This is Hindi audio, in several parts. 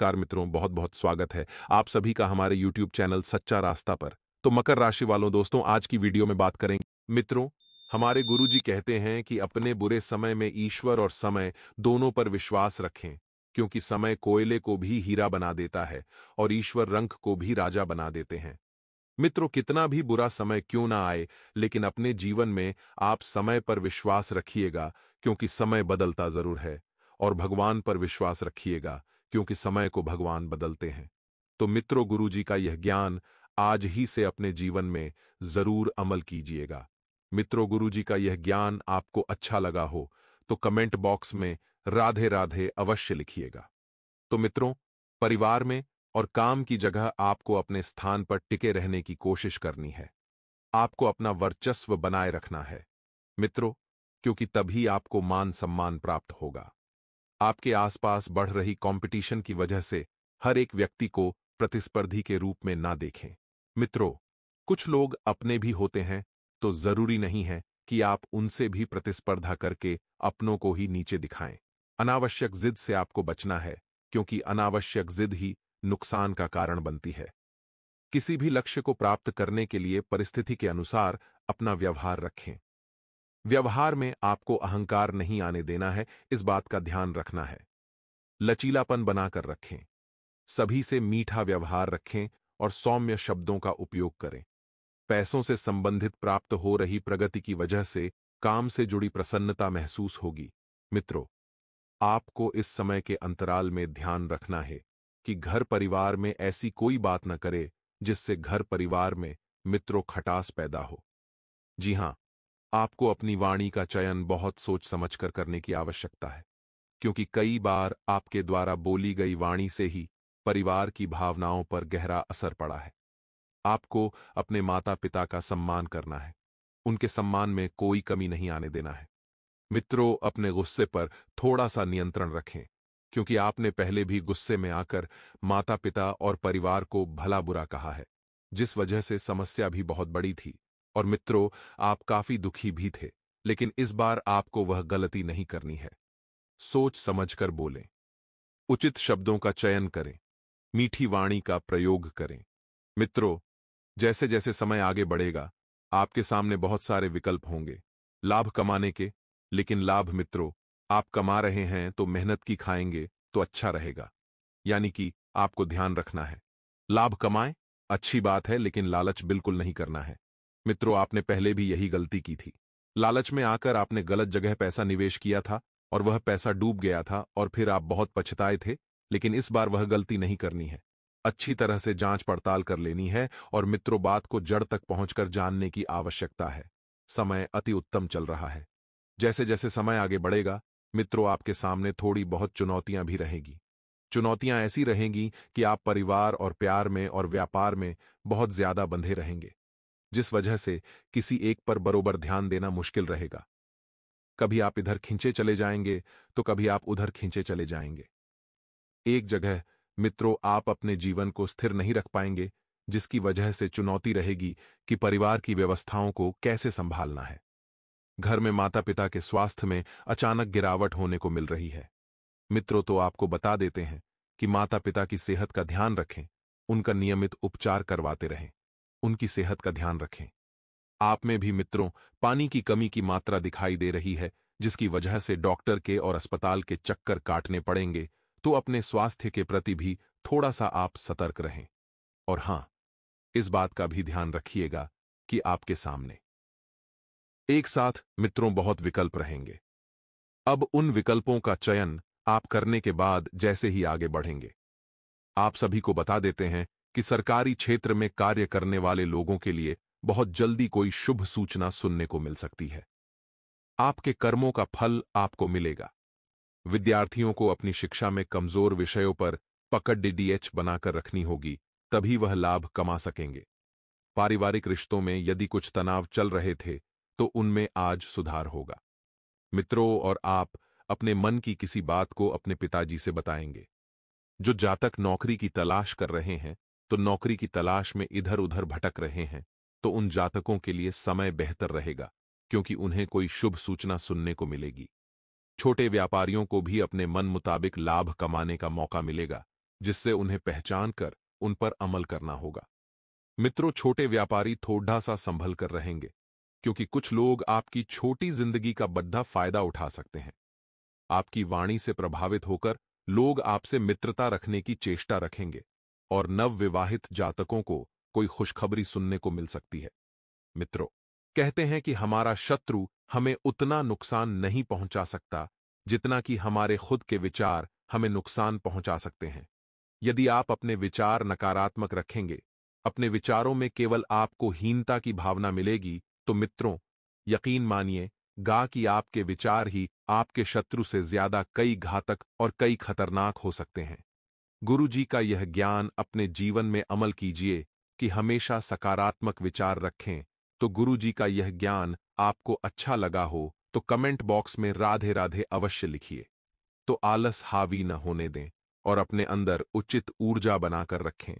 नमस्कार मित्रों, बहुत बहुत स्वागत है आप सभी का हमारे YouTube चैनल सच्चा रास्ता पर। तो मकर राशि वालों दोस्तों, आज की वीडियो में बात करेंगे। मित्रों, हमारे गुरुजी कहते हैं कि अपने बुरे समय में ईश्वर और समय दोनों पर विश्वास रखें, क्योंकि समय कोयले को भी हीरा बना देता है और ईश्वर रंक को भी राजा बना देते हैं। मित्रों, कितना भी बुरा समय क्यों ना आए, लेकिन अपने जीवन में आप समय पर विश्वास रखिएगा, क्योंकि समय बदलता जरूर है। और भगवान पर विश्वास रखिएगा, क्योंकि समय को भगवान बदलते हैं। तो मित्रों, गुरुजी का यह ज्ञान आज ही से अपने जीवन में जरूर अमल कीजिएगा। मित्रों, गुरुजी का यह ज्ञान आपको अच्छा लगा हो तो कमेंट बॉक्स में राधे राधे अवश्य लिखिएगा। तो मित्रों, परिवार में और काम की जगह आपको अपने स्थान पर टिके रहने की कोशिश करनी है। आपको अपना वर्चस्व बनाए रखना है मित्रों, क्योंकि तभी आपको मान सम्मान प्राप्त होगा। आपके आसपास बढ़ रही कंपटीशन की वजह से हर एक व्यक्ति को प्रतिस्पर्धी के रूप में ना देखें। मित्रों, कुछ लोग अपने भी होते हैं, तो जरूरी नहीं है कि आप उनसे भी प्रतिस्पर्धा करके अपनों को ही नीचे दिखाएं। अनावश्यक जिद से आपको बचना है, क्योंकि अनावश्यक जिद ही नुकसान का कारण बनती है। किसी भी लक्ष्य को प्राप्त करने के लिए परिस्थिति के अनुसार अपना व्यवहार रखें। व्यवहार में आपको अहंकार नहीं आने देना है, इस बात का ध्यान रखना है। लचीलापन बनाकर रखें, सभी से मीठा व्यवहार रखें और सौम्य शब्दों का उपयोग करें। पैसों से संबंधित प्राप्त हो रही प्रगति की वजह से काम से जुड़ी प्रसन्नता महसूस होगी। मित्रों, आपको इस समय के अंतराल में ध्यान रखना है कि घर परिवार में ऐसी कोई बात न करे जिससे घर परिवार में मित्रों खटास पैदा हो। जी हां, आपको अपनी वाणी का चयन बहुत सोच समझकर करने की आवश्यकता है, क्योंकि कई बार आपके द्वारा बोली गई वाणी से ही परिवार की भावनाओं पर गहरा असर पड़ा है। आपको अपने माता पिता का सम्मान करना है, उनके सम्मान में कोई कमी नहीं आने देना है। मित्रों, अपने गुस्से पर थोड़ा सा नियंत्रण रखें, क्योंकि आपने पहले भी गुस्से में आकर माता पिता और परिवार को भला बुरा कहा है, जिस वजह से समस्या भी बहुत बड़ी थी। और मित्रों, आप काफी दुखी भी थे, लेकिन इस बार आपको वह गलती नहीं करनी है। सोच समझकर बोलें, उचित शब्दों का चयन करें, मीठी वाणी का प्रयोग करें। मित्रों, जैसे जैसे समय आगे बढ़ेगा, आपके सामने बहुत सारे विकल्प होंगे लाभ कमाने के। लेकिन लाभ मित्रों, आप कमा रहे हैं तो मेहनत की खाएंगे तो अच्छा रहेगा। यानी कि आपको ध्यान रखना है। लाभ कमाएं, अच्छी बात है, लेकिन लालच बिल्कुल नहीं करना है। मित्रों, आपने पहले भी यही गलती की थी। लालच में आकर आपने गलत जगह पैसा निवेश किया था और वह पैसा डूब गया था और फिर आप बहुत पछताए थे। लेकिन इस बार वह गलती नहीं करनी है। अच्छी तरह से जांच पड़ताल कर लेनी है और मित्रों, बात को जड़ तक पहुंचकर जानने की आवश्यकता है। समय अति उत्तम चल रहा है। जैसे जैसे समय आगे बढ़ेगा, मित्रों, आपके सामने थोड़ी बहुत चुनौतियां भी रहेगी। चुनौतियां ऐसी रहेंगी कि आप परिवार और प्यार में और व्यापार में बहुत ज्यादा बंधे रहेंगे, जिस वजह से किसी एक पर बरोबर ध्यान देना मुश्किल रहेगा। कभी आप इधर खींचे चले जाएंगे तो कभी आप उधर खींचे चले जाएंगे। एक जगह मित्रों, आप अपने जीवन को स्थिर नहीं रख पाएंगे, जिसकी वजह से चुनौती रहेगी कि परिवार की व्यवस्थाओं को कैसे संभालना है। घर में माता पिता के स्वास्थ्य में अचानक गिरावट होने को मिल रही है। मित्रों, तो आपको बता देते हैं कि माता पिता की सेहत का ध्यान रखें, उनका नियमित उपचार करवाते रहें, उनकी सेहत का ध्यान रखें। आप में भी मित्रों पानी की कमी की मात्रा दिखाई दे रही है, जिसकी वजह से डॉक्टर के और अस्पताल के चक्कर काटने पड़ेंगे। तो अपने स्वास्थ्य के प्रति भी थोड़ा सा आप सतर्क रहें। और हां, इस बात का भी ध्यान रखिएगा कि आपके सामने एक साथ मित्रों बहुत विकल्प रहेंगे। अब उन विकल्पों का चयन आप करने के बाद जैसे ही आगे बढ़ेंगे, आप सभी को बता देते हैं कि सरकारी क्षेत्र में कार्य करने वाले लोगों के लिए बहुत जल्दी कोई शुभ सूचना सुनने को मिल सकती है। आपके कर्मों का फल आपको मिलेगा। विद्यार्थियों को अपनी शिक्षा में कमजोर विषयों पर पकड़ डीडीएच बनाकर रखनी होगी, तभी वह लाभ कमा सकेंगे। पारिवारिक रिश्तों में यदि कुछ तनाव चल रहे थे, तो उनमें आज सुधार होगा। मित्रों, और आप अपने मन की किसी बात को अपने पिताजी से बताएंगे। जो जातक नौकरी की तलाश कर रहे हैं, तो नौकरी की तलाश में इधर उधर भटक रहे हैं, तो उन जातकों के लिए समय बेहतर रहेगा, क्योंकि उन्हें कोई शुभ सूचना सुनने को मिलेगी। छोटे व्यापारियों को भी अपने मन मुताबिक लाभ कमाने का मौका मिलेगा, जिससे उन्हें पहचान कर उन पर अमल करना होगा। मित्रों, छोटे व्यापारी थोड़ा सा संभल कर रहेंगे, क्योंकि कुछ लोग आपकी छोटी जिंदगी का बड़ा फायदा उठा सकते हैं। आपकी वाणी से प्रभावित होकर लोग आपसे मित्रता रखने की चेष्टा रखेंगे और नवविवाहित जातकों को कोई खुशखबरी सुनने को मिल सकती है। मित्रों, कहते हैं कि हमारा शत्रु हमें उतना नुकसान नहीं पहुंचा सकता जितना कि हमारे खुद के विचार हमें नुकसान पहुंचा सकते हैं। यदि आप अपने विचार नकारात्मक रखेंगे, अपने विचारों में केवल आपको हीनता की भावना मिलेगी, तो मित्रों, यकीन मानिए गा कि आपके विचार ही आपके शत्रु से ज्यादा कई घातक और कई खतरनाक हो सकते हैं। गुरु जी का यह ज्ञान अपने जीवन में अमल कीजिए कि हमेशा सकारात्मक विचार रखें। तो गुरु जी का यह ज्ञान आपको अच्छा लगा हो तो कमेंट बॉक्स में राधे राधे अवश्य लिखिए। तो आलस हावी न होने दें और अपने अंदर उचित ऊर्जा बनाकर रखें,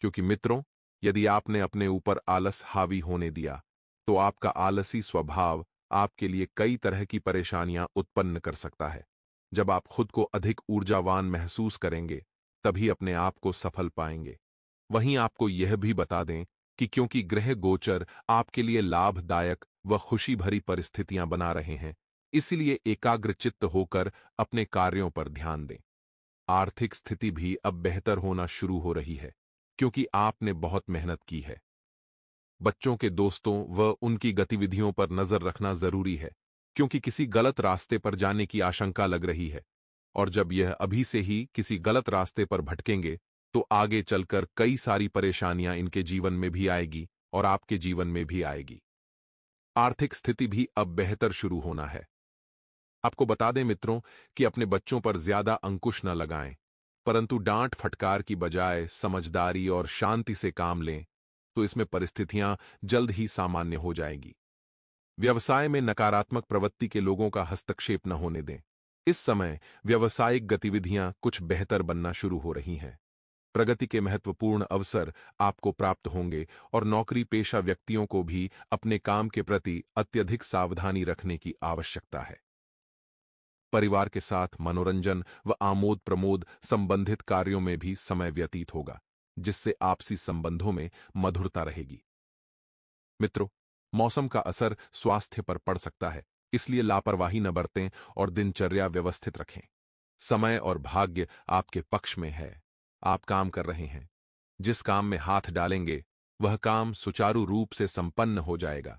क्योंकि मित्रों, यदि आपने अपने ऊपर आलस हावी होने दिया तो आपका आलसी स्वभाव आपके लिए कई तरह की परेशानियां उत्पन्न कर सकता है। जब आप खुद को अधिक ऊर्जावान महसूस करेंगे, तभी अपने आप को सफल पाएंगे। वहीं आपको यह भी बता दें कि क्योंकि ग्रह गोचर आपके लिए लाभदायक व खुशी भरी परिस्थितियां बना रहे हैं, इसलिए एकाग्रचित्त होकर अपने कार्यों पर ध्यान दें। आर्थिक स्थिति भी अब बेहतर होना शुरू हो रही है, क्योंकि आपने बहुत मेहनत की है। बच्चों के दोस्तों व उनकी गतिविधियों पर नजर रखना जरूरी है, क्योंकि किसी गलत रास्ते पर जाने की आशंका लग रही है। और जब यह अभी से ही किसी गलत रास्ते पर भटकेंगे, तो आगे चलकर कई सारी परेशानियां इनके जीवन में भी आएगी और आपके जीवन में भी आएगी। आर्थिक स्थिति भी अब बेहतर शुरू होना है। आपको बता दें मित्रों कि अपने बच्चों पर ज्यादा अंकुश न लगाएं, परंतु डांट फटकार की बजाय समझदारी और शांति से काम लें, तो इसमें परिस्थितियां जल्द ही सामान्य हो जाएगी। व्यवसाय में नकारात्मक प्रवृत्ति के लोगों का हस्तक्षेप न होने दें। इस समय व्यावसायिक गतिविधियां कुछ बेहतर बनना शुरू हो रही हैं। प्रगति के महत्वपूर्ण अवसर आपको प्राप्त होंगे और नौकरी पेशा व्यक्तियों को भी अपने काम के प्रति अत्यधिक सावधानी रखने की आवश्यकता है। परिवार के साथ मनोरंजन व आमोद प्रमोद संबंधित कार्यों में भी समय व्यतीत होगा, जिससे आपसी संबंधों में मधुरता रहेगी। मित्रों, मौसम का असर स्वास्थ्य पर पड़ सकता है, इसलिए लापरवाही न बरतें और दिनचर्या व्यवस्थित रखें। समय और भाग्य आपके पक्ष में है। आप काम कर रहे हैं। जिस काम में हाथ डालेंगे, वह काम सुचारू रूप से संपन्न हो जाएगा।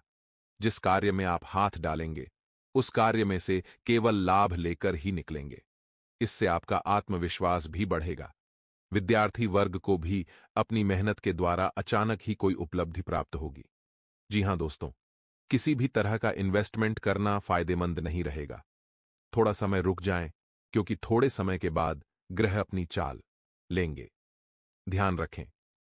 जिस कार्य में आप हाथ डालेंगे, उस कार्य में से केवल लाभ लेकर ही निकलेंगे। इससे आपका आत्मविश्वास भी बढ़ेगा। विद्यार्थी वर्ग को भी अपनी मेहनत के द्वारा अचानक ही कोई उपलब्धि प्राप्त होगी। जी हां दोस्तों, किसी भी तरह का इन्वेस्टमेंट करना फायदेमंद नहीं रहेगा। थोड़ा समय रुक जाएं, क्योंकि थोड़े समय के बाद ग्रह अपनी चाल लेंगे। ध्यान रखें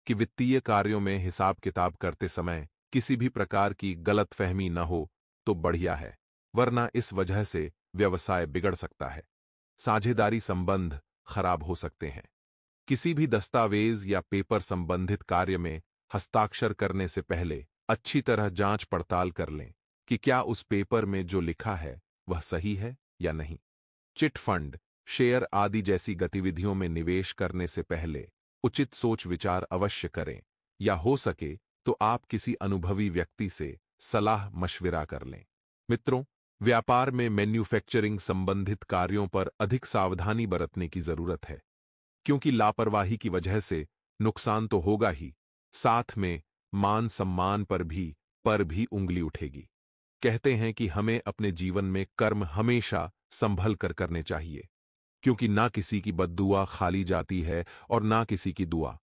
कि वित्तीय कार्यों में हिसाब किताब करते समय किसी भी प्रकार की गलतफहमी न हो तो बढ़िया है, वरना इस वजह से व्यवसाय बिगड़ सकता है। साझेदारी संबंध खराब हो सकते हैं। किसी भी दस्तावेज या पेपर संबंधित कार्य में हस्ताक्षर करने से पहले अच्छी तरह जांच पड़ताल कर लें कि क्या उस पेपर में जो लिखा है वह सही है या नहीं। चिट फंड, शेयर आदि जैसी गतिविधियों में निवेश करने से पहले उचित सोच विचार अवश्य करें, या हो सके तो आप किसी अनुभवी व्यक्ति से सलाह मशविरा कर लें। मित्रों, व्यापार में मैन्युफैक्चरिंग संबंधित कार्यों पर अधिक सावधानी बरतने की जरूरत है, क्योंकि लापरवाही की वजह से नुकसान तो होगा ही, साथ में मान सम्मान पर भी उंगली उठेगी। कहते हैं कि हमें अपने जीवन में कर्म हमेशा संभल कर करने चाहिए, क्योंकि ना किसी की बद्दुआ खाली जाती है और ना किसी की दुआ।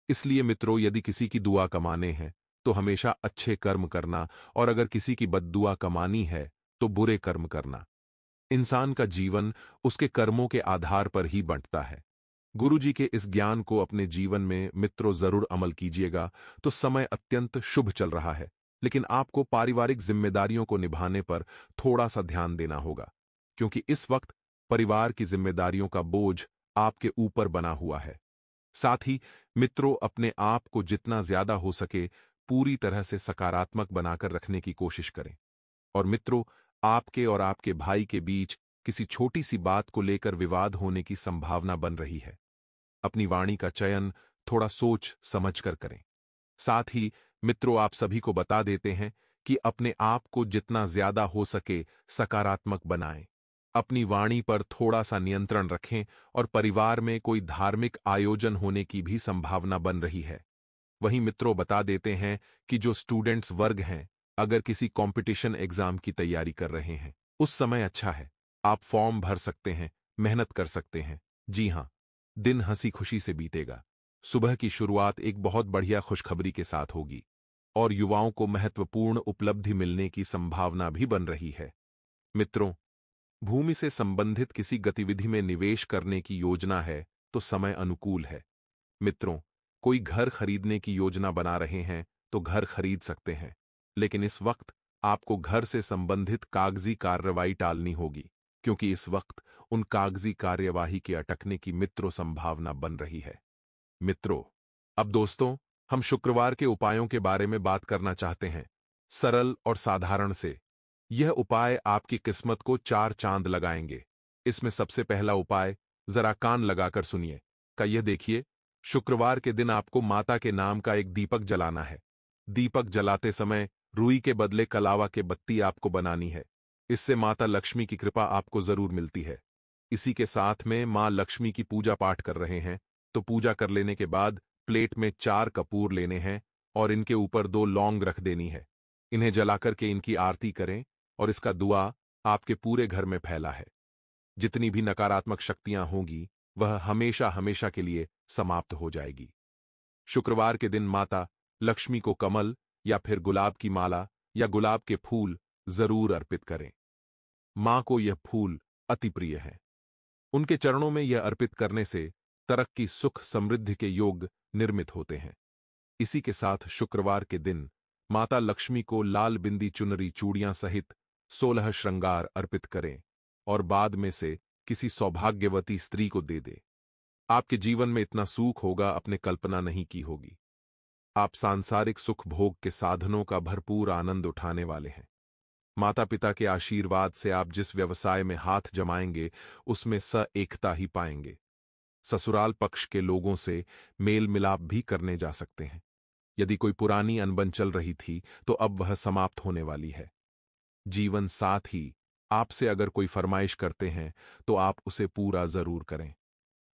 इसलिए मित्रों, यदि किसी की दुआ कमाने हैं तो हमेशा अच्छे कर्म करना, और अगर किसी की बद्दुआ कमानी है तो बुरे कर्म करना। इंसान का जीवन उसके कर्मों के आधार पर ही बंटता है। गुरु जी के इस ज्ञान को अपने जीवन में मित्रों जरूर अमल कीजिएगा। तो समय अत्यंत शुभ चल रहा है, लेकिन आपको पारिवारिक जिम्मेदारियों को निभाने पर थोड़ा सा ध्यान देना होगा, क्योंकि इस वक्त परिवार की जिम्मेदारियों का बोझ आपके ऊपर बना हुआ है। साथ ही मित्रों, अपने आप को जितना ज्यादा हो सके पूरी तरह से सकारात्मक बनाकर रखने की कोशिश करें। और मित्रों, आपके और आपके भाई के बीच किसी छोटी सी बात को लेकर विवाद होने की संभावना बन रही है। अपनी वाणी का चयन थोड़ा सोच समझ कर करें। साथ ही मित्रों, आप सभी को बता देते हैं कि अपने आप को जितना ज्यादा हो सके सकारात्मक बनाएं। अपनी वाणी पर थोड़ा सा नियंत्रण रखें और परिवार में कोई धार्मिक आयोजन होने की भी संभावना बन रही है। वहीं मित्रों, बता देते हैं कि जो स्टूडेंट्स वर्ग हैं, अगर किसी कंपटीशन एग्जाम की तैयारी कर रहे हैं, उस समय अच्छा है। आप फॉर्म भर सकते हैं, मेहनत कर सकते हैं। जी हां, दिन हंसी खुशी से बीतेगा। सुबह की शुरुआत एक बहुत बढ़िया खुशखबरी के साथ होगी और युवाओं को महत्वपूर्ण उपलब्धि मिलने की संभावना भी बन रही है। मित्रों, भूमि से संबंधित किसी गतिविधि में निवेश करने की योजना है तो समय अनुकूल है। मित्रों, कोई घर खरीदने की योजना बना रहे हैं तो घर खरीद सकते हैं, लेकिन इस वक्त आपको घर से संबंधित कागजी कार्रवाई टालनी होगी, क्योंकि इस वक्त उन कागजी कार्यवाही के अटकने की मित्रों संभावना बन रही है। मित्रों, अब दोस्तों, हम शुक्रवार के उपायों के बारे में बात करना चाहते हैं, सरल और साधारण से। यह उपाय आपकी किस्मत को 4 चांद लगाएंगे। इसमें सबसे पहला उपाय, जरा कान लगाकर सुनिए। का यह देखिए, शुक्रवार के दिन आपको माता के नाम का एक दीपक जलाना है। दीपक जलाते समय रुई के बदले कलावा के बत्ती आपको बनानी है। इससे माता लक्ष्मी की कृपा आपको जरूर मिलती है। इसी के साथ में मां लक्ष्मी की पूजा पाठ कर रहे हैं तो पूजा कर लेने के बाद प्लेट में 4 कपूर लेने हैं और इनके ऊपर 2 लौंग रख देनी है। इन्हें जलाकर के इनकी आरती करें और इसका दुआ आपके पूरे घर में फैला है। जितनी भी नकारात्मक शक्तियां होंगी, वह हमेशा हमेशा के लिए समाप्त हो जाएगी। शुक्रवार के दिन माता लक्ष्मी को कमल या फिर गुलाब की माला या गुलाब के फूल जरूर अर्पित करें। मां को यह फूल अति प्रिय है। उनके चरणों में यह अर्पित करने से तरक्की, सुख, समृद्धि के योग निर्मित होते हैं। इसी के साथ शुक्रवार के दिन माता लक्ष्मी को लाल बिंदी चुनरी चूड़ियां सहित 16 श्रृंगार अर्पित करें और बाद में से किसी सौभाग्यवती स्त्री को दे दे। आपके जीवन में इतना सुख होगा, आपने कल्पना नहीं की होगी। आप सांसारिक सुख भोग के साधनों का भरपूर आनंद उठाने वाले हैं। माता पिता के आशीर्वाद से आप जिस व्यवसाय में हाथ जमाएंगे, उसमें एकता ही पाएंगे। ससुराल पक्ष के लोगों से मेल मिलाप भी करने जा सकते हैं। यदि कोई पुरानी अनबन चल रही थी तो अब वह समाप्त होने वाली है। जीवन साथी आपसे अगर कोई फरमाइश करते हैं तो आप उसे पूरा जरूर करें।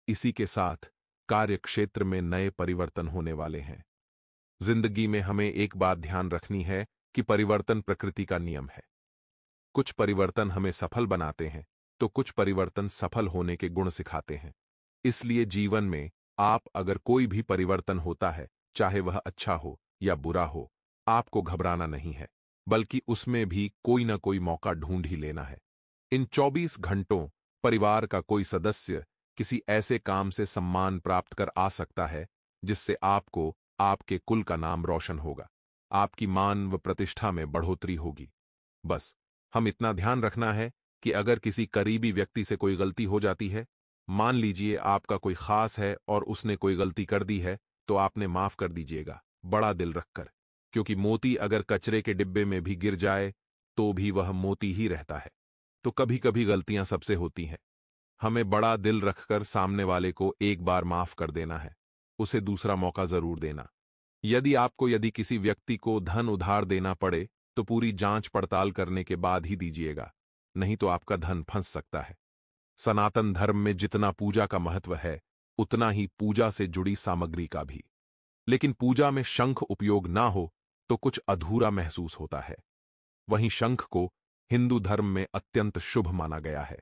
इसी के साथ कार्य क्षेत्र में नए परिवर्तन होने वाले हैं। जिंदगी में हमें एक बात ध्यान रखनी है कि परिवर्तन प्रकृति का नियम है। कुछ परिवर्तन हमें सफल बनाते हैं तो कुछ परिवर्तन सफल होने के गुण सिखाते हैं। इसलिए जीवन में आप अगर कोई भी परिवर्तन होता है, चाहे वह अच्छा हो या बुरा हो, आपको घबराना नहीं है, बल्कि उसमें भी कोई ना कोई मौका ढूंढ ही लेना है। इन 24 घंटों परिवार का कोई सदस्य किसी ऐसे काम से सम्मान प्राप्त कर आ सकता है जिससे आपको आपके कुल का नाम रोशन होगा, आपकी मान व प्रतिष्ठा में बढ़ोतरी होगी। बस हम इतना ध्यान रखना है कि अगर किसी करीबी व्यक्ति से कोई गलती हो जाती है, मान लीजिए आपका कोई खास है और उसने कोई गलती कर दी है, तो आपने माफ कर दीजिएगा बड़ा दिल रखकर, क्योंकि मोती अगर कचरे के डिब्बे में भी गिर जाए तो भी वह मोती ही रहता है। तो कभी कभी गलतियां सबसे होती हैं। हमें बड़ा दिल रखकर सामने वाले को एक बार माफ कर देना है, उसे दूसरा मौका जरूर देना। यदि किसी व्यक्ति को धन उधार देना पड़े तो पूरी जांच पड़ताल करने के बाद ही दीजिएगा, नहीं तो आपका धन फंस सकता है। सनातन धर्म में जितना पूजा का महत्व है, उतना ही पूजा से जुड़ी सामग्री का भी। लेकिन पूजा में शंख उपयोग ना हो तो कुछ अधूरा महसूस होता है। वहीं शंख को हिंदू धर्म में अत्यंत शुभ माना गया है।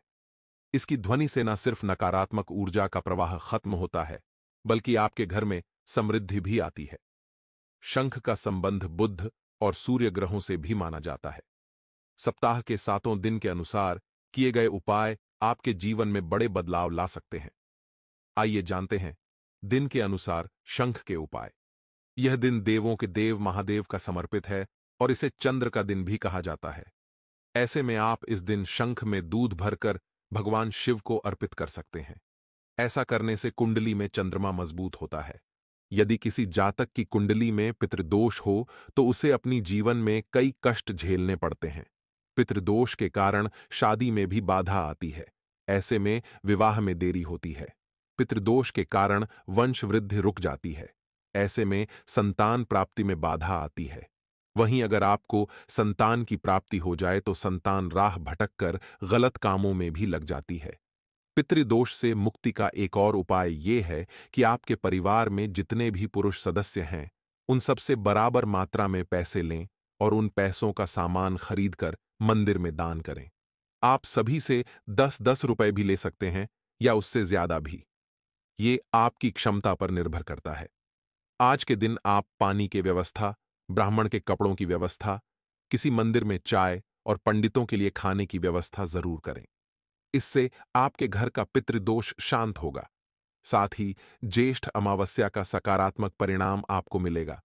इसकी ध्वनि से न सिर्फ नकारात्मक ऊर्जा का प्रवाह खत्म होता है, बल्कि आपके घर में समृद्धि भी आती है। शंख का संबंध बुध और सूर्य ग्रहों से भी माना जाता है। सप्ताह के 7 दिन के अनुसार किए गए उपाय आपके जीवन में बड़े बदलाव ला सकते हैं। आइए जानते हैं दिन के अनुसार शंख के उपाय। यह दिन देवों के देव महादेव का समर्पित है और इसे चंद्र का दिन भी कहा जाता है। ऐसे में आप इस दिन शंख में दूध भरकर भगवान शिव को अर्पित कर सकते हैं। ऐसा करने से कुंडली में चंद्रमा मजबूत होता है। यदि किसी जातक की कुंडली में पितृदोष हो तो उसे अपनी जीवन में कई कष्ट झेलने पड़ते हैं। पितृदोष के कारण शादी में भी बाधा आती है। ऐसे में विवाह में देरी होती है। पितृदोष के कारण वंश वृद्धि रुक जाती है। ऐसे में संतान प्राप्ति में बाधा आती है। वहीं अगर आपको संतान की प्राप्ति हो जाए तो संतान राह भटककर गलत कामों में भी लग जाती है। पितृदोष से मुक्ति का एक और उपाय ये है कि आपके परिवार में जितने भी पुरुष सदस्य हैं, उन सबसे बराबर मात्रा में पैसे लें और उन पैसों का सामान खरीदकर मंदिर में दान करें। आप सभी से 10-10 रुपए भी ले सकते हैं या उससे ज्यादा भी। ये आपकी क्षमता पर निर्भर करता है। आज के दिन आप पानी की व्यवस्था, ब्राह्मण के कपड़ों की व्यवस्था, किसी मंदिर में चाय और पंडितों के लिए खाने की व्यवस्था जरूर करें। इससे आपके घर का पितृदोष शांत होगा। साथ ही ज्येष्ठ अमावस्या का सकारात्मक परिणाम आपको मिलेगा।